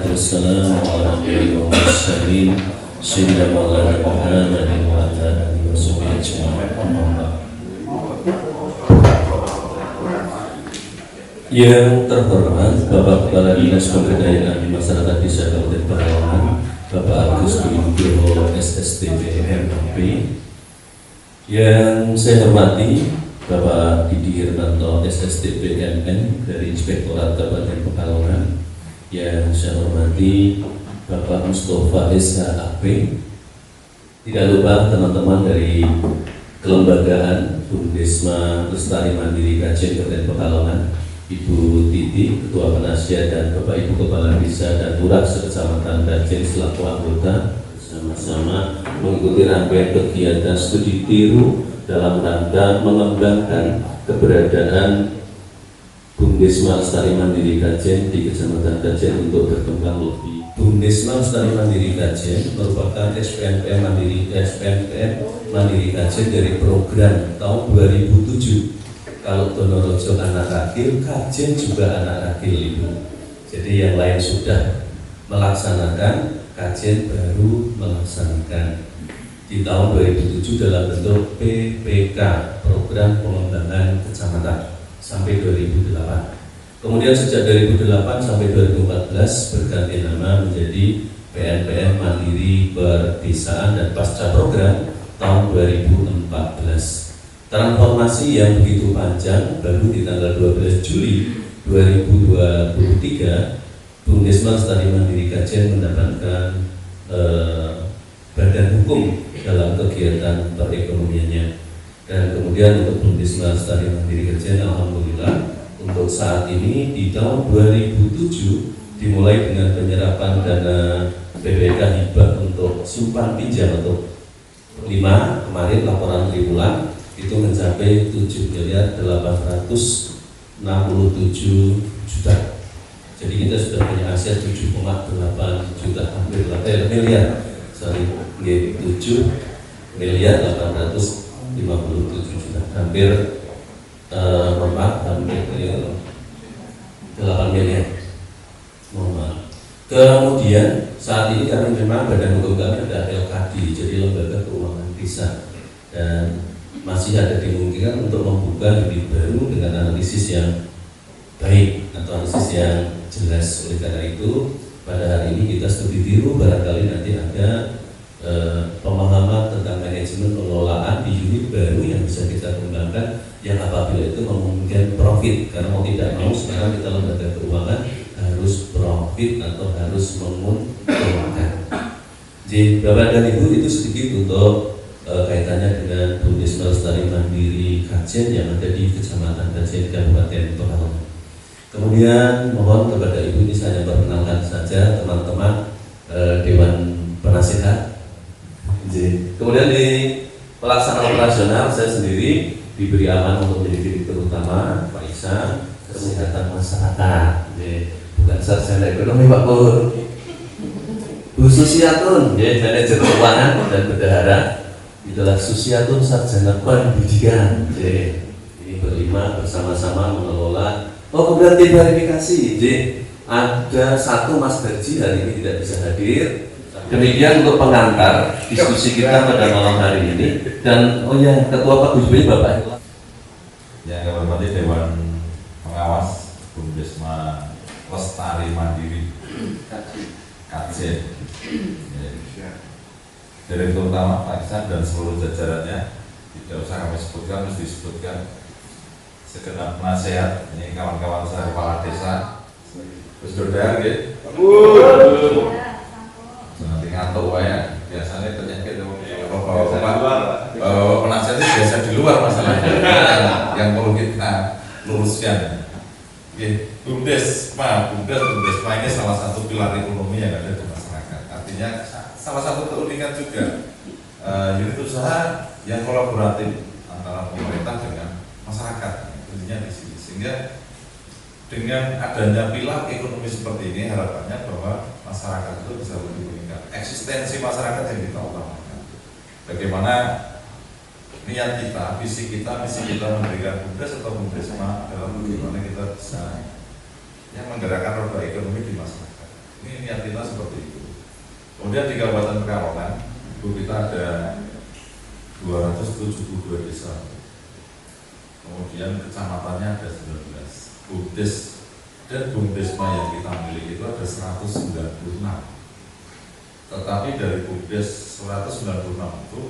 wassalamu ala nabiyil mursalin sayyidina maulana Muhammadin wa ala alihi washabihi ajma'in. Yang terhormat Bapak Kepala Dinas Pemberdayaan Masyarakat Desa Kabupaten Pekalongan, Bapak Agus Dwi Nugroho SSTP MAP. Yang saya hormati Bapak Didi Hirtanto SSTP MN dari Inspektorat Kabupaten Pekalongan. Yang saya hormati Bapak Mustafa SHAP. Tidak lupa teman-teman dari kelembagaan Bumdesma Lestari Mandiri Kajen Kabupaten Pekalongan, Ibu Titi, Ketua Penasihat, dan Bapak Ibu Kepala Desa dan Lurah Sekecamatan Kajen selaku anggota sama-sama mengikuti rangkaian kegiatan studi tiru dalam rangka mengembangkan keberadaan Bumdesma Lestari Mandiri Kajen di Kecamatan Kajen untuk berkembang lebih. Bumdesma Lestari Mandiri Kajen merupakan SPMPM Mandiri Kajen dari program tahun 2007. Kalau Donorojo anak rakil, Kajen juga anak rakil Ibu. Jadi yang lain sudah melaksanakan, Kajen baru melaksanakan di tahun 2007 dalam bentuk PPK, Program Pengembangan Kecamatan, sampai 2008. Kemudian sejak 2008 sampai 2014 berganti nama menjadi PNPM Mandiri Perdesaan dan Pasca Program tahun 2014. Transformasi yang begitu panjang baru di tanggal 12 Juli 2023 Bumdesma Lestari Mandiri Kajen mendapatkan badan hukum dalam kegiatan perekonomiannya. Dan kemudian untuk Bumdesma Lestari Mandiri Kajen, alhamdulillah untuk saat ini di tahun 2007 dimulai dengan penyerapan dana BPK hibah untuk simpan pinjam untuk 5 kemarin laporan triwulan itu mencapai 7.867 juta. Jadi kita sudah punya aset 7,8 juta, hampir 8 miliar. Sorry, 7.857 juta, hampir hampir 8 miliar. Mohon maaf. Kemudian saat ini kami memang badan hukum kami ada LKD, jadi Lembaga Keuangan Desa, dan masih ada dimungkinkan untuk membuka unit baru dengan analisis yang baik atau analisis yang jelas. Oleh karena itu pada hari ini kita studi tiru, barangkali nanti ada pemahaman tentang manajemen pengelolaan di unit baru yang bisa kita kembangkan, yang apabila itu memungkinkan profit, karena mau tidak mau sekarang kita lembaga keuangan harus profit atau harus menguntungkan. Jadi Bapak dan Ibu, itu sedikit untuk kaitannya dengan Bumdesma Lestari Mandiri Kajen yang ada di Kecamatan Kajen Kabupaten Pekalongan. Kemudian mohon kepada Ibu ini saya perkenalkan saja teman-teman Dewan Penasihat. Kemudian di pelaksanaan operasional saya sendiri diberi amanah untuk menjadi direktur utama Pak Isa Kesehatan Masyarakat. Bukan sarjana ekonomi Pak Pur. Bu Susiatun, manajer keuangan dan bendahara. Itulah Susiatun sarjana pendidikan. Ini berlima bersama-sama mengelola. Oh, kemudian tim verifikasi. Ada satu Mas Berji hari ini tidak bisa hadir. Demikian untuk pengantar diskusi kita pada malam hari ini. Dan Ketua Pak Gusbin Bapak yang kami hormati Dewan Pengawas Bumdesma Lestari Mandiri Kajen. Direktur utama Pak Iksan dan seluruh jajarannya, tidak usah kami sebutkan, mesti disebutkan segenap penasehat, ini kawan-kawan saya kepala desa, terus dodar gitu. Nanti ngantuk ya, biasanya penyakit penasehat itu biasa di luar masalahnya, yang perlu kita luruskan. Bumdesma ini salah satu pilar ekonomi yang ada di masyarakat. Artinya salah satu keunikan juga unit usaha yang kolaboratif antara pemerintah dengan masyarakat, intinya di sini. Sehingga dengan adanya pilar ekonomi seperti ini, harapannya bahwa masyarakat itu bisa lebih meningkat. Eksistensi masyarakat yang kita utamakan. Bagaimana niat kita, misi kita memberikan Bumdes atau Bumdesma adalah bagaimana kita bisa yang menggerakkan roda ekonomi di masyarakat. Ini niat kita seperti itu. Kemudian di Kabupaten Pekalongan itu kita ada 272 desa. Kemudian kecamatannya ada 19. Bumdes dan Bumdesma yang kita miliki itu ada 196. Tetapi dari Bumdes 196 itu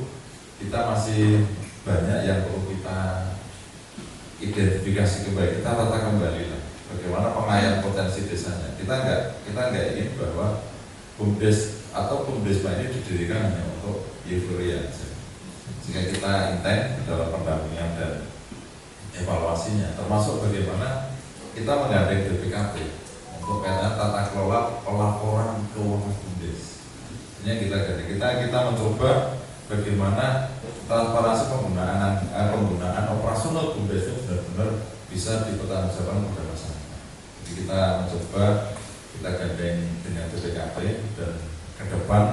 kita masih banyak yang perlu kita identifikasi kembali, kita tata kembali lah. Bagaimana pengayaan potensi desanya. Kita nggak ingin bahwa Bumdes atau Bumdesma ini didirikan hanya untuk euforia saja. Sehingga kita intent dalam pendampingan dan evaluasinya, termasuk bagaimana kita menggandeng BPKP untuk kaitan tata kelola pelaporan keuangan Bumdes. Ini kita gandeng. Kita mencoba bagaimana transparansi penggunaan operasional Bumdes itu benar-benar bisa dipertanggungjawabkan kepada masyarakat. Jadi kita mencoba kita gandeng dengan BPKP dan ke depan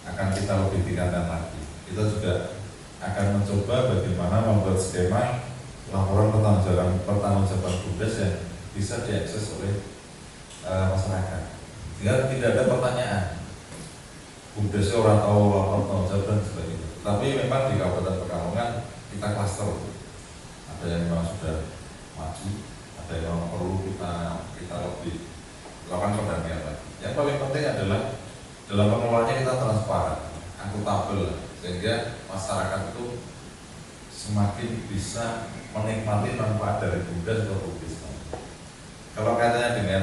akan kita lebih tingkatkan lagi. Kita juga akan mencoba bagaimana membuat skema laporan pertanggungjawaban Bumdes yang bisa diakses oleh masyarakat. Sehingga tidak ada pertanyaan Bumdes orang tahu laporan pertanggungjawaban dan sebagainya. Tapi memang di Kabupaten Pekalongan kita klaster. Ada yang memang sudah maju, ada yang memang perlu kita lebih lakukan pendampingan lagi. Yang paling penting adalah dalam pengelolaannya kita transparan, akuntabel, sehingga masyarakat itu semakin bisa menikmati manfaat dari Bumdes atau Bumdes. Kalau kaitannya dengan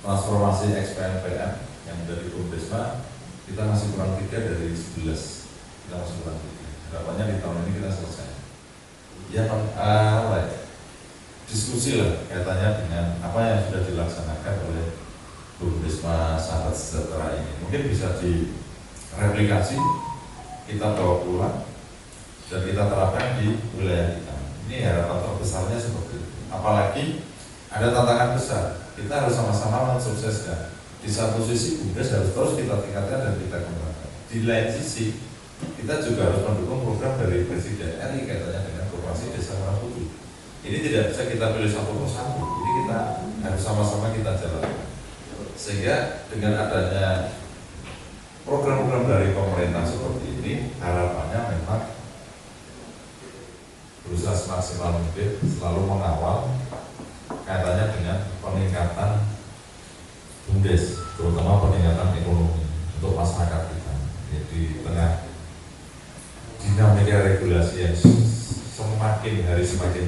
transformasi XPNPM yang dari Bumdesma, kita masih kurang 3 dari 11. Kita masih kurang 3. Harapannya di tahun ini kita selesai. Ya, diskusi lah kaitannya dengan apa yang sudah dilaksanakan oleh Bumdesma Sahabat Sejahtera ini. Mungkin bisa direplikasi, kita bawa pulang dan kita terapkan di wilayah kita. Ini harapan terbesarnya seperti itu. Apalagi ada tantangan besar. Kita harus sama-sama mensukseskan. Di satu sisi Bumdes harus terus kita tingkatkan dan kita kembangkan. Di lain sisi kita juga harus mendukung program dari Presiden RI kaitannya dengan Koperasi Desa Merah Putih. Ini tidak bisa kita pilih satu persatu. Jadi kita harus sama-sama kita jalankan. Sehingga dengan adanya program-program dari pemerintah seperti ini, harapannya memang berusaha semaksimal mungkin selalu mengawal kaitannya dengan peningkatan Bumdes, terutama peningkatan ekonomi untuk masyarakat kita. Jadi tengah dinamika regulasi yang semakin hari semakin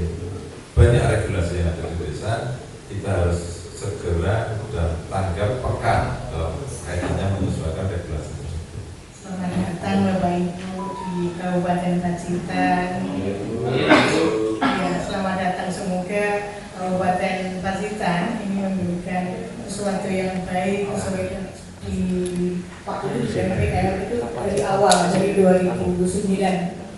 banyak regulasi yang ada di desa, kita harus segera dan tanggap peka dalam kaitannya menyesuaikan regulasi tersebut. Selamat datang Bapak Ibu di Kabupaten Pacitan. Ya, selamat datang, semoga Kabupaten Pacitan ini memberikan sesuatu yang baik sesuai di waktu itu sudah PKL itu dari awal dari 2009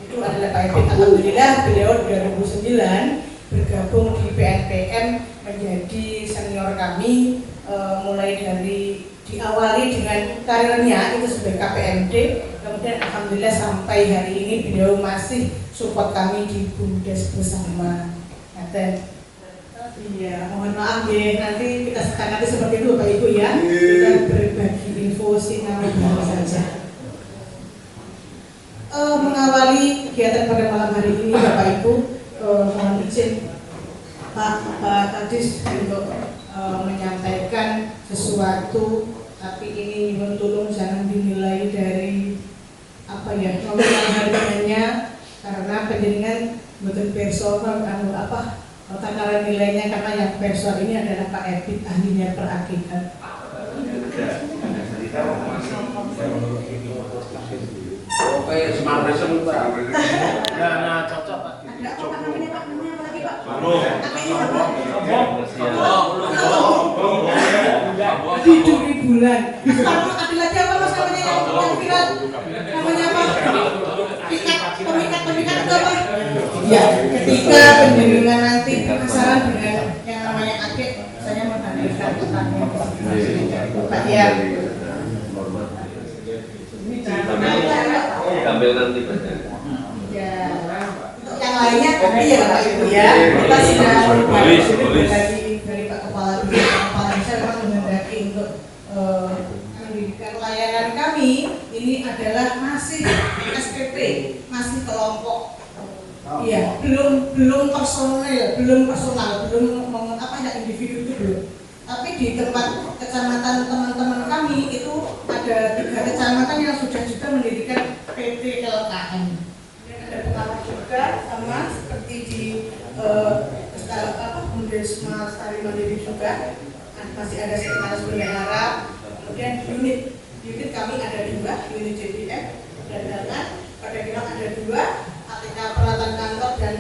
itu adalah Pak Epit. Alhamdulillah beliau 2009 bergabung di PNPM menjadi senior kami, mulai dari diawali dengan karirnya itu sebagai KPMD, kemudian alhamdulillah sampai hari ini beliau masih support kami di Bumdes bersama. Dan iya, mohon maaf ya, nanti kita sekarang nanti seperti itu Bapak Ibu ya, kita berbagi info sinau saja. Mengawali kegiatan pada malam hari ini Bapak Ibu, mohon izin Pak Kadis untuk menyampaikan sesuatu, tapi ini mohon tolong jangan dinilai dari apa ya nominal harganya, karena penjaringan betul personal apa takaran nilainya, karena yang personal ini adalah Pak Epit, ahlinya perakitan. Oke, smart reason Pak. Nah, cocok Pak. Ada apa namanya Pak? Namanya apa lagi Pak? Tidur di bulan. Ada lagi apa Mas namanya yang viral? Namanya apa? Pemikat itu apa? Ya, ketika penjaringan nanti penasaran dengan yang namanya adik, saya menghadirkan pesannya. Pak ya. Ambil nanti Pak. Ya, untuk yang lainnya nanti ya Bapak Ibu ya. Kita sudah berbagi dari Pak Kepala Desa memang menghendaki untuk pendidikan layanan kami ini adalah masih SPP, masih kelompok. Iya, belum personal, belum individu itu belum. Tapi di tempat kecamatan teman-teman kami itu ada 3 kecamatan yang sudah juga mendirikan PT LKM. Ada pengawas juga sama seperti di Bundesma Lestari Mandiri juga. Masih ada sekretaris bendahara. Kemudian unit kami ada 2, unit JPF dan Dangan. Pada Gilang ada 2, ATK peralatan kantor dan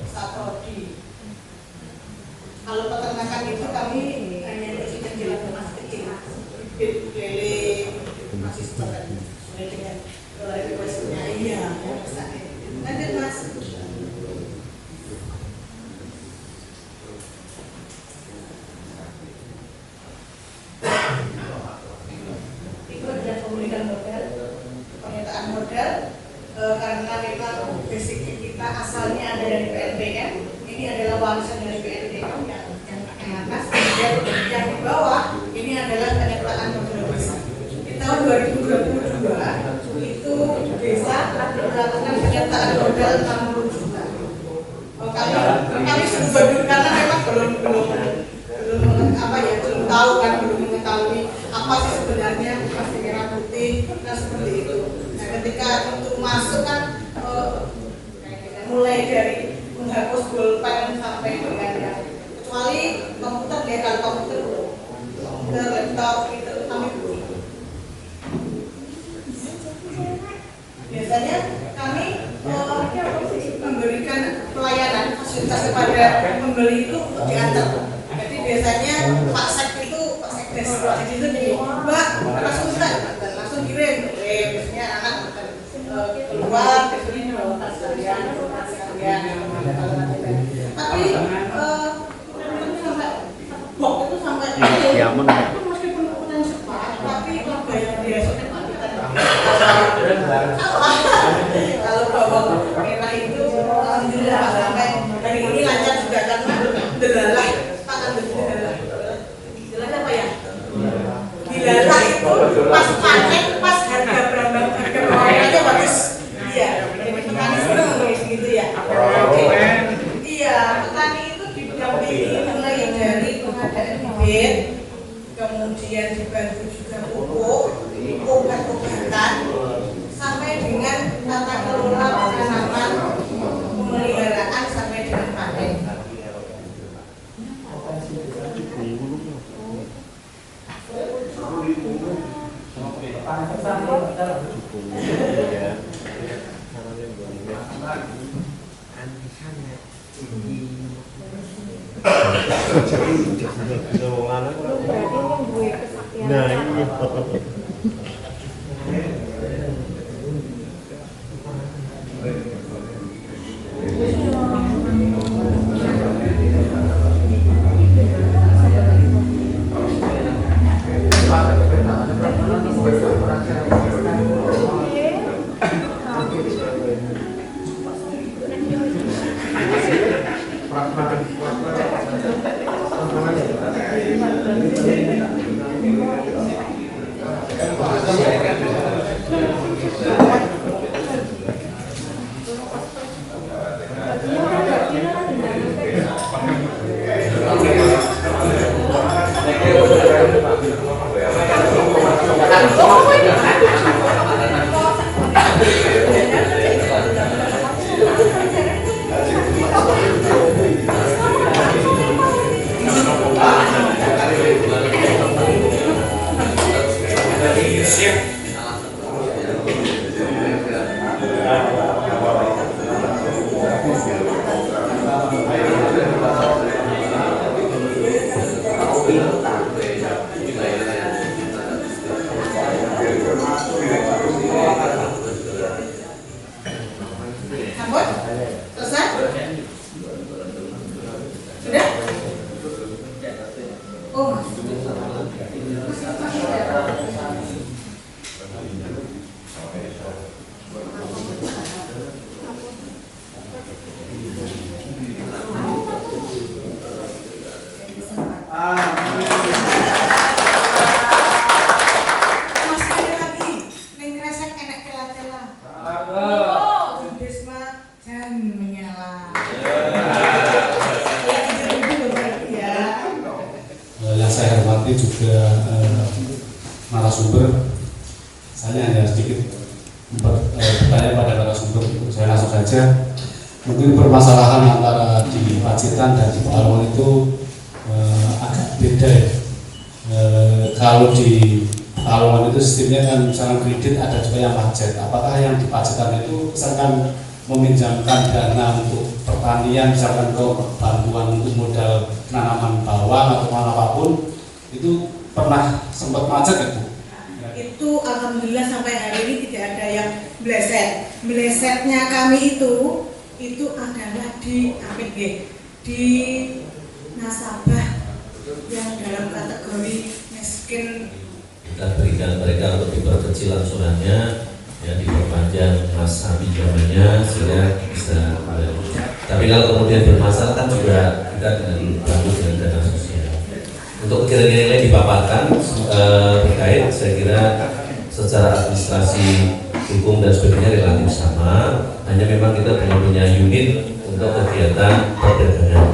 Saprodi. Kalau peternakan itu kami hanya kecil-kecilan masih kecil, bibit, lele, masih sesuai dengan requestnya. Iya, lanjut Mas. Itu adalah pemulihan modal, pemetaan modal, karena memang basic kita asalnya ada dari PNBM. Ini adalah warisan dari PNBM yang atas, dan yang di bawah ini adalah penyertaan modal desa. Di tahun 2022 itu desa melakukan penyertaan modal 60 juta. Kami sebut karena memang belum tahu kan, belum mengetahui apa sih sebenarnya vaksin merah putih dan seperti itu. Nah, ketika untuk masuk kan mulai dari menghapus pulpen sampai dengan yang kecuali komputer ya, kalau komputer laptop itu kami belum. Biasanya kami memberikan pelayanan fasilitas kepada pembeli itu untuk diantar. Jadi biasanya Pak Sekdes itu nih, Mbak langsung kirim, biasanya anak keluar kesini melakukan sekalian. Tapi sampai box itu sampai itu meskipun ukuran cepat, tapi bayar biasa kalau bawang merah itu alhamdulillah sampai hari ini lancar juga karena delalah apa ya? Dilalah itu pas panen, pas harga berambang, harga bawang aja bagus. Iya, jadi petani senang gitu ya. Iya, petani itu didampingi mulai dari pengadaan bibit, kemudian dibantu juga pupuk, obat-obatan, sampai dengan tata kelola tanaman, pemeliharaan sampai dengan panen. Nah, ini narasumber. Saya hanya sedikit bertanya pada narasumber, saya langsung saja. Mungkin permasalahan antara di Pacitan dan di Pekalongan itu agak beda ya. Kalau di Pekalongan itu sistemnya kan misalkan kredit ada juga yang pajak. Apakah yang di Pacitan itu misalkan meminjamkan dana untuk pertanian, misalkan ke bantuan untuk modal penanaman bawang atau apapun, itu pernah sempat macet itu? Itu alhamdulillah sampai hari ini tidak ada yang meleset. Melesetnya kami itu adalah di APG, di nasabah yang dalam kategori miskin. Kita berikan mereka untuk diperkecil angsurannya, ya diperpanjang masa pinjamannya sehingga bisa kembali. Tapi kalau kemudian bermasalah kan juga kita dengan bantu dengan dana sosial. Untuk kira-kira yang dipaparkan terkait, saya kira secara administrasi hukum dan sebagainya relatif sama. Hanya memang kita belum punya unit untuk kegiatan perdagangan.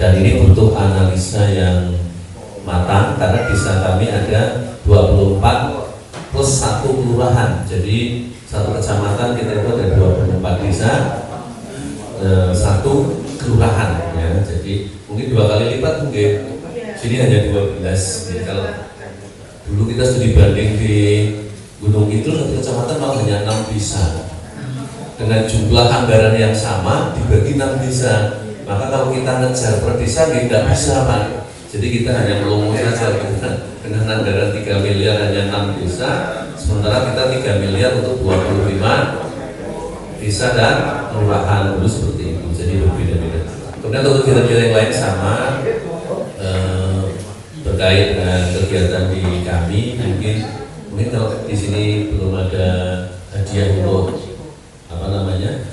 Dan ini butuh analisa yang matang karena desa kami ada 24 plus 1 kelurahan. Jadi satu kecamatan kita itu ada 24 desa, 1 kelurahan ya. Jadi mungkin 2 kali lipat mungkin. Sini hanya 12. Jadi kalau dulu kita studi banding di Gunung Kidul, satu kecamatan malah hanya 6 desa. Dengan jumlah anggaran yang sama dibagi 6 desa. Maka kalau kita ngejar per desa tidak bisa, Pak. Jadi kita hanya melongo saja dengan anggaran 3 miliar hanya 6 desa, sementara kita 3 miliar untuk 25 desa dan kelurahan dulu seperti itu. Jadi berbeda-beda. Kemudian untuk kegiatan yang lain sama terkait dengan kegiatan di kami, mungkin kalau di sini belum ada hadiah untuk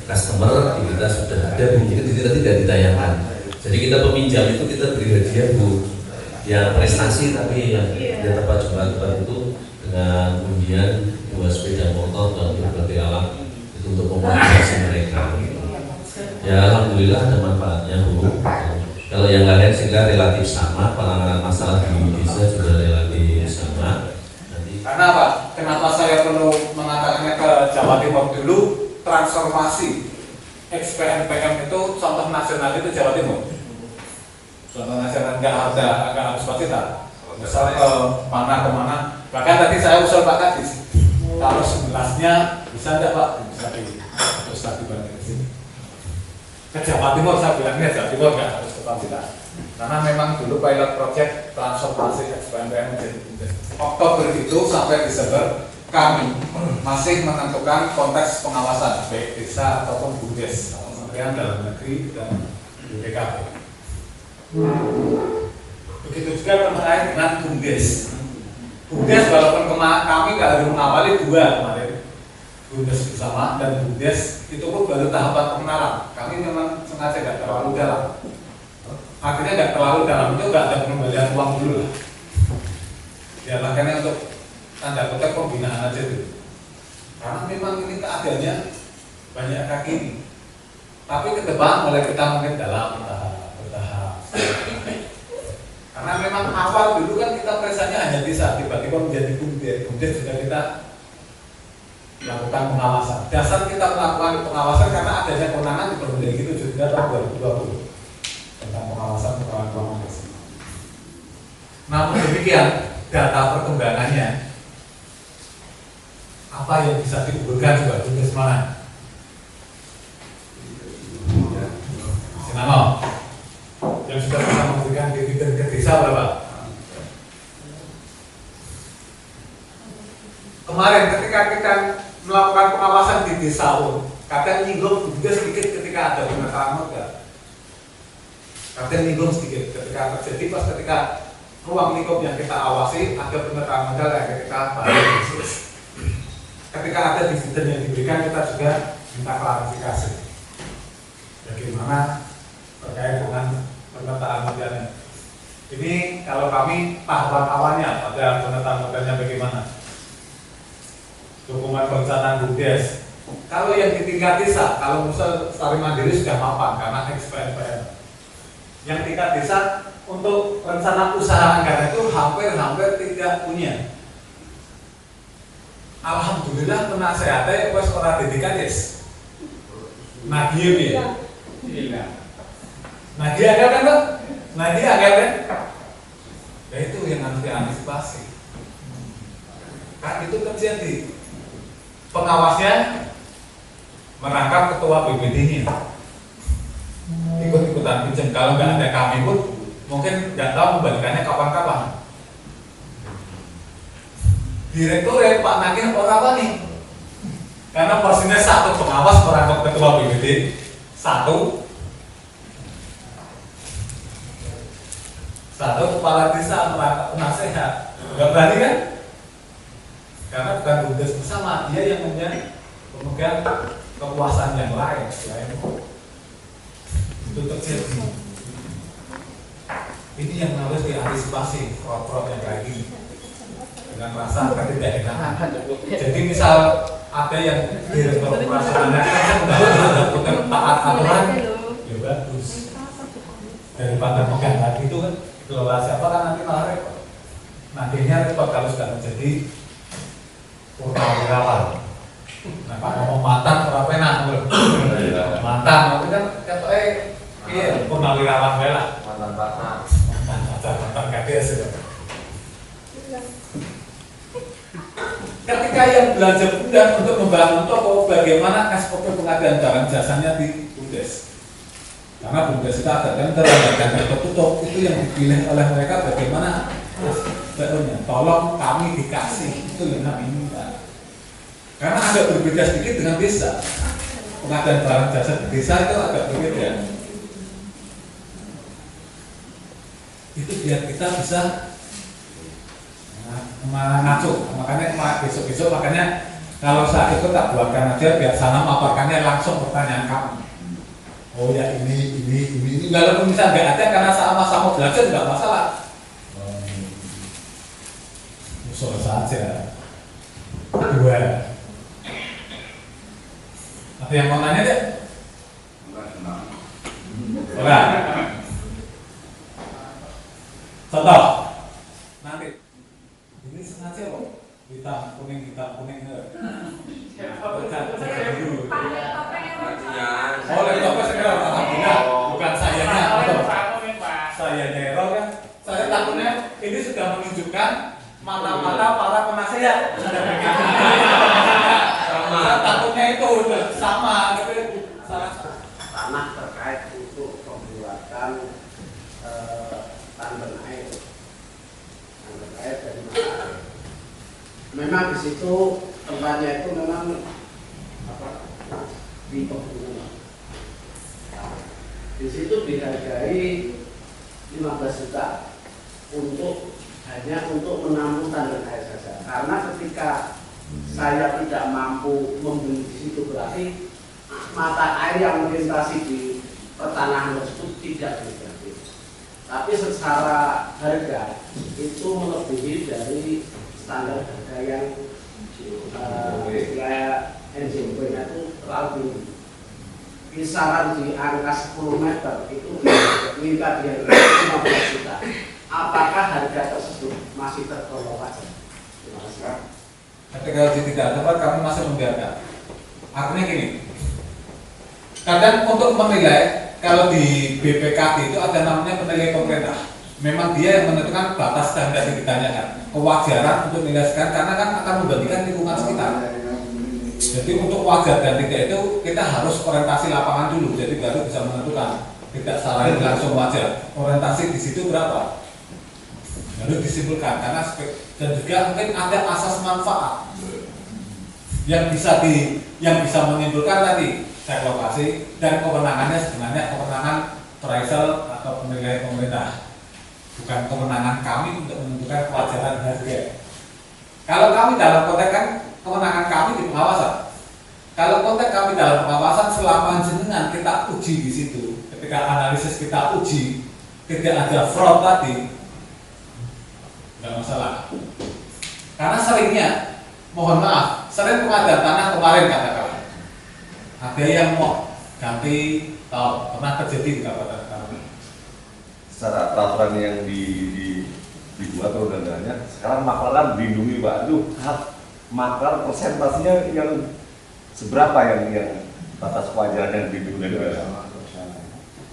customer, kita sudah ada, mungkin kita tidak ditayangkan. Jadi kita peminjam itu kita beri hadiah Bu, ya prestasi tapi yang tepat jumlah itu dengan undian 2 sepeda motor dan berbagai alat itu untuk memotivasi mereka. Ya alhamdulillah ada manfaatnya Bu. Kalau yang lain sehingga relatif sama, penanganan masalah di desa juga relatif sama. Karena apa? Kenapa saya perlu mengatakannya ke Jawa Timur dulu? Transformasi XPNPM itu contoh nasional itu Jawa Timur. Contoh nasional nggak harus Pacitan. Misal ke mana, bahkan tadi saya usul Pak Kadis, kalau 11-nya bisa nggak Pak? Bisa terus tadi balik ke sini. Ke Jawa Timur saya bilangnya Jawa Timur nggak harus ke Pacitan. Karena memang dulu pilot project transformasi XPNPM menjadi BUMDes. Oktober itu sampai Desember kami masih menentukan konteks pengawasan baik desa ataupun BUMDes, Kementerian Dalam Negeri dan BPKP. Begitu juga terkait dengan BUMDes. BUMDes walaupun kami baru mengawali 2 kemarin, BUMDes bersama dan BUMDes itu pun baru tahapan pengenalan. Kami memang sengaja tidak terlalu dalam. Akhirnya tidak terlalu dalam itu nggak ada pengembalian uang dulu lah. Ya makanya untuk tanda kutip pembinaan aja dulu. Karena memang ini keadaannya banyak kaki ini. Tapi ke depan mulai kita mungkin dalam bertahap. Karena memang awal dulu kan kita presanya hanya bisa tiba-tiba menjadi BUMDes. BUMDes sudah kita lakukan pengawasan. Dasar kita melakukan pengawasan karena adanya kewenangan di Permendagri 73 tahun 2020 tentang pengawasan keuangan desa. Namun demikian, data perkembangannya apa yang bisa diunggulkan juga BUMDes mana? Sinano yang sudah bisa memberikan dividen ke desa berapa? Kemarin ketika kita melakukan pengawasan di desa kadang nyinggung BUMDes sedikit ketika ada pemetaan modal. Kadang nyinggung sedikit ketika terjadi pas ketika ruang lingkup yang kita awasi ada pemetaan modal yang kita bahas. Ketika ada dividen yang diberikan kita juga minta klarifikasi bagaimana terkait dengan pemetaan modalnya. Ini kalau kami tahapan awalnya pada pemetaan modalnya bagaimana? Dokumen perencanaan BUMDes. Kalau yang di tingkat desa, kalau misal Lestari Mandiri sudah mapan karena XPNPM. Yang tingkat desa untuk rencana usaha anggaran itu hampir tidak punya. alhamdulillah penasehatnya wis ora didikan yes. Nagih piye? Iya. Nagih agak kan, Pak? Nagih agak kan? Ya itu yang harus diantisipasi. Kan itu terjadi. Pengawasnya merangkap ketua BPD-nya. Ikut-ikutan pinjam. Kalau nggak ada kami pun mungkin nggak tahu membalikannya kapan-kapan. Direktur Pak Nagih orang apa nih? Karena porsinya satu pengawas merangkap ketua BPD, satu kepala desa merangkap penasehat. Nggak berani kan? Karena bukan tugas bersama, dia yang memegang kekuasaan yang lain selain itu terjadi. Ini yang harus diantisipasi fraud-fraud yang kayak gini dengan rasa ketidakenakan. Jadi misal ada yang direktur operasionalnya bukan taat aturan, ya bagus. Daripada pegang lagi itu kan kelola siapa kan nanti malah repot. Nantinya repot kalau sudah menjadi purnawirawan. Nah, Pak ngomong mantan ora penak lho. Mantan itu kan ketoke piye purnawirawan wae lah. Mantan kades ya. Ketika yang belanja Bumdes untuk membangun toko, bagaimana SOP pengadaan barang jasanya di Bumdes? Karena Bumdes itu ada tender, ada tertutup, itu yang dipilih oleh mereka bagaimana SPO-nya. Tolong kami dikasih, itu yang kami minta. Karena agak berbeda sedikit dengan desa. Pengadaan barang jasa di desa itu agak berbeda. Itu biar kita bisa ngaco, makanya besok-besok makanya kalau saya ikut tak buatkan aja biar sana maparkannya langsung pertanyaan kamu. Oh ya ini walaupun bisa nggak ada karena sama-sama belajar nggak masalah. Usul saja. Dua. Ada yang mau nanya deh? Enggak. Contoh. Nanti. Ini sengaja kok hitam kuning oh laptopnya sekarang alhamdulillah bukan sayanya sayanya error kan saya takutnya ini sudah menunjukkan mata-mata para penasehat sama takutnya itu sama tanah terkait untuk pembuatan tandon air dari mana. Memang di situ tempatnya itu memang di pegunungan. Di situ dihargai 15 juta hanya untuk menampung tandon air saja. Karena ketika saya tidak mampu membeli di situ berarti mata air yang melintasi di pertanahan tersebut tidak berarti. Tapi secara harga itu melebihi dari standar harga yang NJP-nya itu terlalu tinggi. Kisaran di angka 10 meter itu minta dia 15 juta. Apakah harga tersebut masih tertolong saja? Terima kasih. Ketika tidak tepat kami masih membiarkan. Artinya gini, kadang untuk menilai kalau di BPKT itu ada namanya penilai pemerintah. Memang dia yang menentukan batas standar yang ditanyakan, kewajaran untuk nilai sekian karena kan akan membandingkan lingkungan sekitar. Jadi untuk wajar dan tidak itu kita harus orientasi lapangan dulu, jadi baru bisa menentukan. Tidak salah langsung wajar. Orientasi di situ berapa? Lalu disimpulkan karena dan juga mungkin ada asas manfaat yang bisa menyimpulkan tadi lokasi dan kewenangannya sebenarnya kewenangan appraisal atau penilai pemerintah, bukan kewenangan kami untuk menentukan kewajaran harga. Kalau kami dalam konteks kan kewenangan kami di pengawasan. Kalau konteks kami dalam pengawasan selama jenengan kita uji di situ, ketika analisis kita uji tidak ada fraud tadi, nggak masalah. Karena seringnya, mohon maaf, sering pengadaan tanah kemarin katakan ada yang mau ganti tahun, pernah terjadi di Kabupaten kami. Secara peraturan yang dibuat undang-undangnya, sekarang maklar kan dilindungi Pak, itu hak makar persentasenya yang seberapa yang batas kewajaran yang dibutuhkan?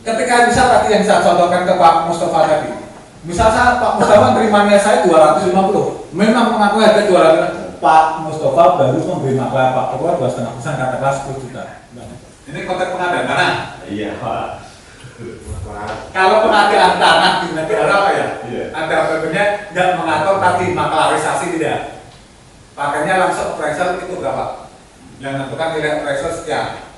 Ketika misal tadi yang saya contohkan ke Pak Mustafa tadi, misalnya Pak Mustafa terimanya saya 250, memang mengaku harga 200, Pak Mustafa baru memberi maklar Pak Ketua 2,5%, katakanlah 10 juta. Ini konteks pengadaan tanah. Iya Pak. Kalau pengadaan tanah di negara apa ya? Iya. Ada tentunya nggak mengatur tadi maklarisasi tidak. Makanya langsung appraisal itu berapa? Yang menentukan nilai appraisal sekian.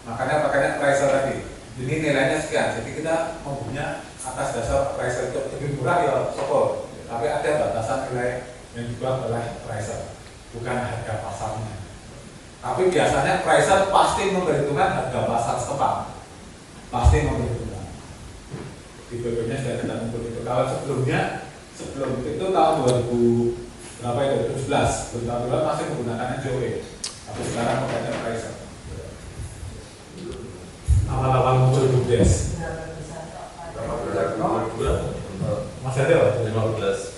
Makanya pakainya appraisal tadi. Ini nilainya sekian. Jadi kita mempunyai atas dasar appraisal itu lebih murah ya sokol. Tapi ada batasan nilai yang dibuat oleh appraisal, bukan harga pasarnya. Tapi biasanya appraisal pasti memperhitungkan harga pasar setempat. Pasti memperhitungkan. Di PP-nya sudah ada untuk itu. Kalau sebelum itu tahun 2000 berapa itu 2011, betul-betul masih menggunakan NJOE. Tapi sekarang menggunakan appraisal. Awal-awal muncul BUMDes. Masih ada Pak? 15.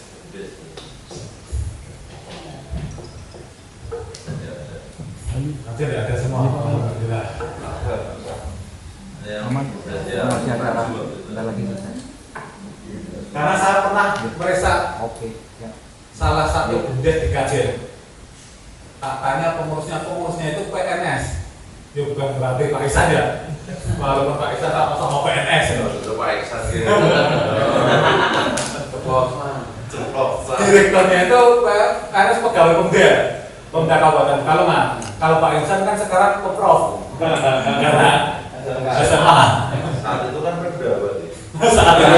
Nanti ada semua. Alhamdulillah. Karena saya pernah meriksa salah satu BUMDes di Kajen. Tak tanya pengurusnya itu PNS. Ya bukan berarti Pak Iksan ya. Walaupun Pak Iksan sama PNS ya. Itu Pak Iksan gitu. Direkturnya itu PNS pegawai Pemda Kabupaten Pekalongan. Kalau Pak Iksan kan sekarang Pemprov. Karena SMA. Saat itu kan Pemda berarti. Saat itu.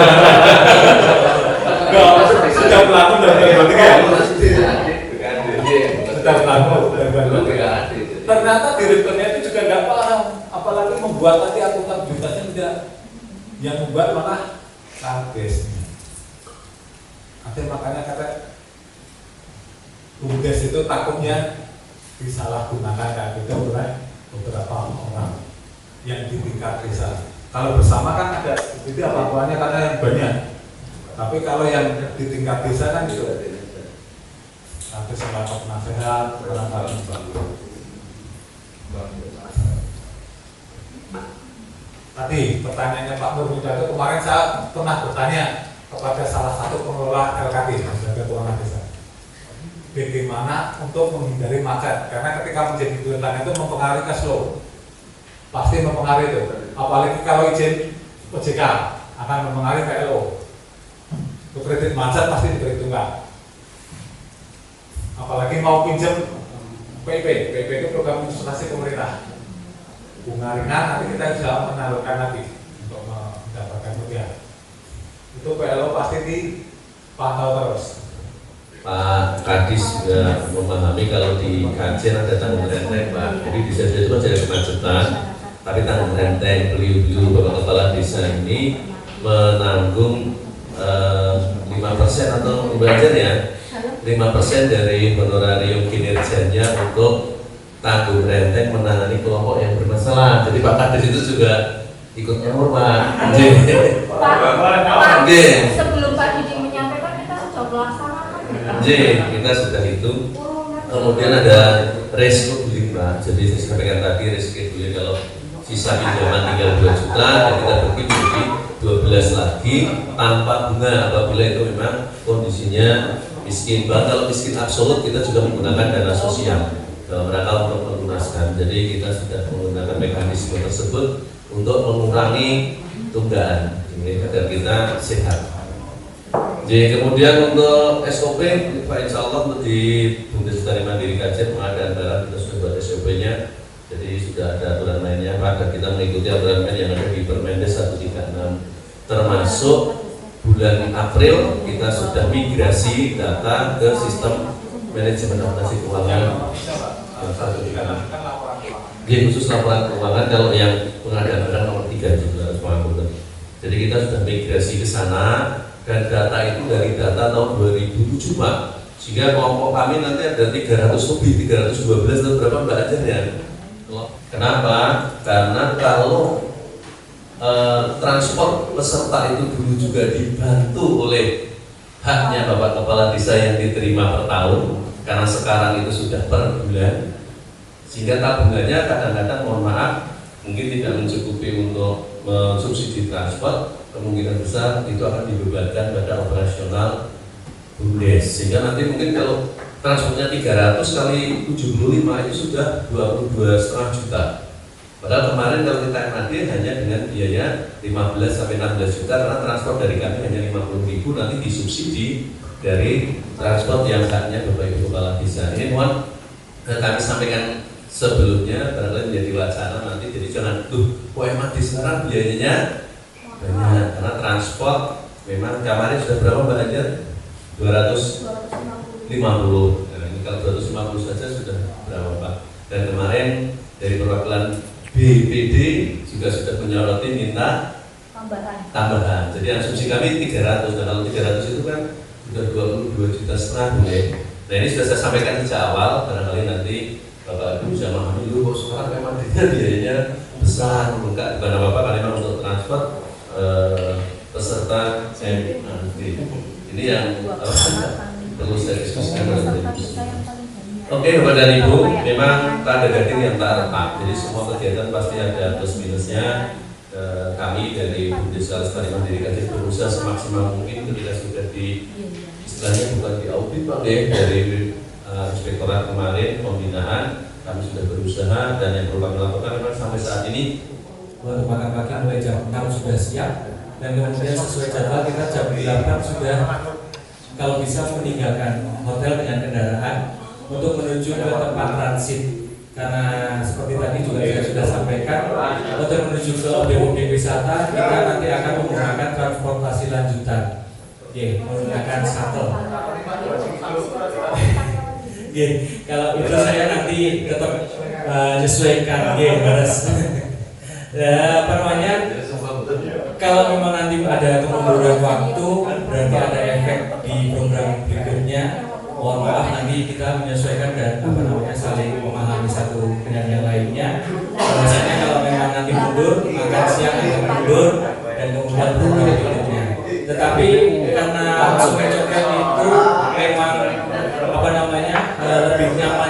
Sudah berlaku dari 2023. Sudah berlaku dari 2023. Ternyata direkturnya itu juga nggak paham, apalagi membuat tadi akuntabilitasnya tidak, yang membuat malah kardesnya. Ada makanya kata BUMDes itu takutnya disalahgunakan kayak gitu oleh beberapa orang yang di tingkat desa. Kalau bersama kan ada itu apa-apanya karena yang banyak. Tapi kalau yang di tingkat desa kan itu ada sama penasehat, barang-barang. Tadi pertanyaannya Pak Nur itu kemarin saya pernah bertanya kepada salah satu pengelola LKD, Lembaga Keuangan Desa, bagaimana untuk menghindari macet, karena ketika menjadi kesulitan itu mempengaruhi cash flow, pasti mempengaruhi itu, apalagi kalau izin OJK akan mempengaruhi PLO, kredit macet pasti diperhitungkan, apalagi mau pinjam PP itu program investasi pemerintah. Bunga ringan nanti kita bisa menyalurkan lagi untuk mendapatkan rupiah. Itu PLO pasti dipantau terus. Pak Kadis juga memahami kalau di Kajen ada tanggung renteng Pak. Jadi di desa itu ada kemacetan, tapi tanggung renteng beliau Bapak Kepala Desa ini menanggung 5% atau belajar ya 5% dari honorarium kinerjanya untuk tanggung renteng menangani kelompok yang bermasalah. Jadi Pak Kadis itu juga ikut nyamur Pak. Pak, sebelum Pak Didi menyampaikan kita sudah melaksanakan. Kita sudah itu. Kemudian ada rescheduling Pak. Jadi saya sampaikan tadi rescheduling kalau sisa pinjaman tinggal 2 juta dan kita bagi menjadi 12 lagi tanpa bunga apabila itu memang kondisinya miskin. Bahkan kalau miskin absolut kita juga menggunakan dana sosial dalam rangka untuk melunaskan. Jadi kita sudah menggunakan mekanisme tersebut untuk mengurangi tunggaan ini agar kita sehat. Jadi kemudian untuk SOP, Pak Insya Allah untuk di BUMDes Tani Mandiri Kajen pengadaan barang kita sudah buat SOP-nya. Jadi sudah ada aturan mainnya Pak, dan kita mengikuti aturan main yang ada di Permendes 136, termasuk bulan April kita sudah migrasi data ke sistem manajemen operasi keuangan yang 136. Jadi khusus laporan keuangan kalau yang pengadaan barang nomor 3 juga harus mengatur. Jadi kita sudah migrasi ke sana dan data itu dari data tahun 2007 Pak. Sehingga kelompok kami nanti ada 300 lebih, 312 atau berapa Mbak Ajar ya? Kenapa? Karena kalau transport peserta itu dulu juga dibantu oleh haknya Bapak Kepala Desa yang diterima per tahun, karena sekarang itu sudah per bulan, sehingga tabungannya kadang-kadang mohon maaf mungkin tidak mencukupi untuk mensubsidi transport, kemungkinan besar itu akan dibebankan pada operasional BUMDes, sehingga nanti mungkin kalau transportnya 300 kali 75 itu sudah 22,5 juta. Padahal kemarin kalau kita MAD hanya dengan biaya 15 sampai 16 juta karena transport dari kami hanya 50.000, nanti disubsidi dari transport yang haknya Bapak Ibu Kepala Desa. Ini mohon kami sampaikan sebelumnya barangkali menjadi wacana nanti, jadi jangan kok MAD sekarang biayanya banyak karena transport memang kemarin sudah berapa Mbak Anjar? 250. Nah, ini kalau 250 saja sudah berapa Pak? Dan kemarin dari perwakilan BPD juga sudah menyoroti minta tambahan. Jadi asumsi kami 300. Dan kalau 300 itu kan sudah 22,5 juta. Nah ini sudah saya sampaikan sejak awal. Barangkali nanti Bapak Ibu bisa memahami dulu kok sekarang memang biayanya besar. Bukan apa-apa kan memang untuk transport peserta MAD. Ini yang perlu saya diskusikan. Oke, Bapak dan Ibu, memang tak ada gading yang tak retak. Jadi semua kegiatan pasti ada plus minusnya. Kami dari BUMDes Lestari Mandiri Kadin berusaha semaksimal mungkin ketika sudah di istilahnya bukan di audit Pak dari inspektorat kemarin pembinaan kami sudah berusaha, dan yang perlu kami lakukan memang sampai saat ini untuk makan pagi mulai jam 6 sudah siap, dan kemudian sesuai jadwal kita jam 8 sudah kalau bisa meninggalkan hotel dengan kendaraan untuk menuju ke tempat transit, karena seperti tadi juga saya sudah sampaikan untuk menuju ke objek-objek wisata kita nanti akan menggunakan transportasi lanjutan, menggunakan shuttle. Kalau itu saya nanti tetap menyesuaikan, harus. Apa namanya? Kalau memang nanti ada kemunduran waktu, berarti ada efek di program berikutnya. Mohon maaf, nanti kita menyesuaikan dan saling memahami satu dengan yang lainnya. Biasanya kalau memang nanti mundur, makan siang akan mundur dan kemudian program berikutnya. Tetapi karena Sungai Coklat itu memang lebih nyaman